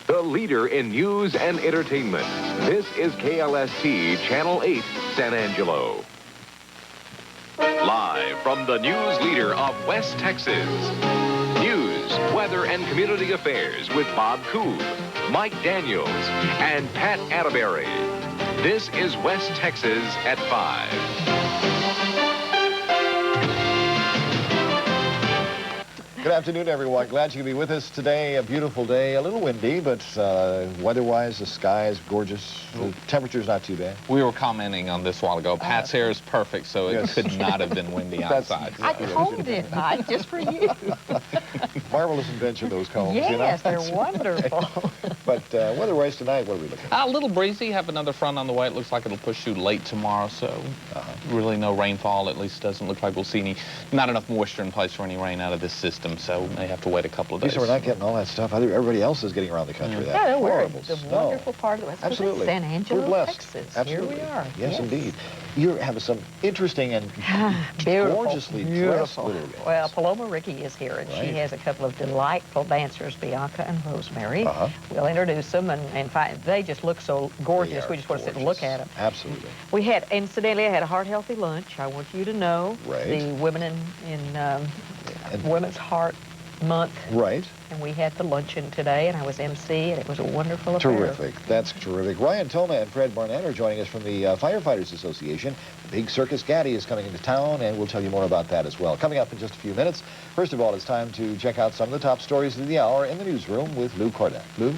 the leader in news and entertainment. This is KLST Channel 8, San Angelo. Live from the news leader of West Texas. News, weather, and community affairs with Bob Koob, Mike Daniels, and Pat Atteberry. This is West Texas at 5. Good afternoon, everyone. Glad you could be with us today. A beautiful day, a little windy, but weather-wise, the sky is gorgeous. The temperature's not too bad. We were commenting on this a while ago. Pat's hair is perfect, so it could not have been windy outside. I combed it, Mike, just for you. Marvelous invention, those combs. Yes, you know? they're wonderful. But weather-wise tonight, what are we looking at? A little breezy. Have another front on the way. It looks like it'll push through late tomorrow, so really no rainfall. At least doesn't look like we'll see not enough moisture in place for any rain out of this system, so may have to wait a couple of days. So we're not getting all that stuff. Everybody else is getting around the country. That No, we're horrible the snow. wonderful part of the West. Absolutely. San Angelo, we're blessed. Texas. Absolutely. Here we are. Yes, indeed. You're having some interesting and gorgeously dressed little girls. Well, Paloma Ricky is here, and she has a couple of delightful dancers, Bianca and Rosemary. We'll introduce them, and they just look so gorgeous. We just want to sit and look at them. Absolutely. We had, incidentally, I had a heart-healthy lunch. I want you to know. Right. The Women in Women's Heart Month. Right. And we had the luncheon today, and I was MC, and it was a wonderful affair. Terrific. That's terrific. Ryan Toma and Fred Barnett are joining us from the Firefighters Association. The big Circus Gaddy is coming into town, and we'll tell you more about that as well. Coming up in just a few minutes. First of all, it's time to check out some of the top stories of the hour in the newsroom with Lou Kordek. Lou?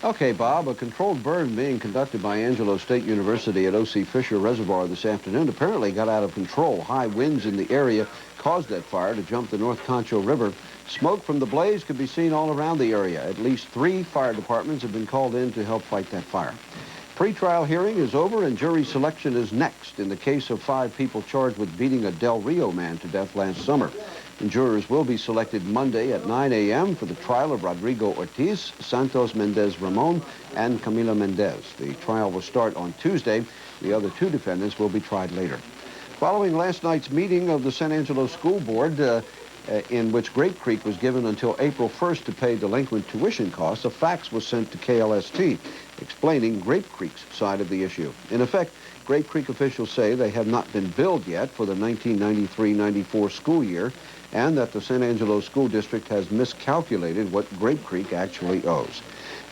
Okay, Bob, a controlled burn being conducted by Angelo State University at O.C. Fisher Reservoir this afternoon apparently got out of control. High winds in the area caused that fire to jump the North Concho River. Smoke from the blaze could be seen all around the area. At least 3 fire departments have been called in to help fight that fire. Pre-trial hearing is over and jury selection is next in the case of 5 people charged with beating a Del Rio man to death last summer. And jurors will be selected Monday at 9 a.m. for the trial of Rodrigo Ortiz, Santos Mendez Ramon, and Camila Mendez. The trial will start on Tuesday. The other 2 defendants will be tried later. Following last night's meeting of the San Angelo School Board, in which Grape Creek was given until April 1st to pay delinquent tuition costs, a fax was sent to KLST explaining Grape Creek's side of the issue. In effect, Grape Creek officials say they have not been billed yet for the 1993-94 school year, and that the San Angelo School District has miscalculated what Grape Creek actually owes.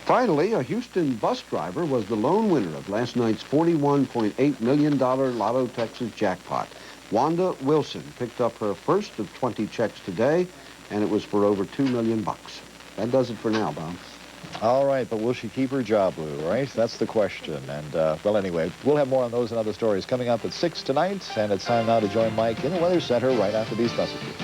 Finally, a Houston bus driver was the lone winner of last night's $41.8 million Lotto Texas jackpot. Wanda Wilson picked up her first of 20 checks today, and it was for over $2 million. That does it for now, Bob. All right, but will she keep her job, Lou, right? That's the question. And, well, anyway, we'll have more on those and other stories coming up at 6 tonight, and it's time now to join Mike in the Weather Center right after these messages.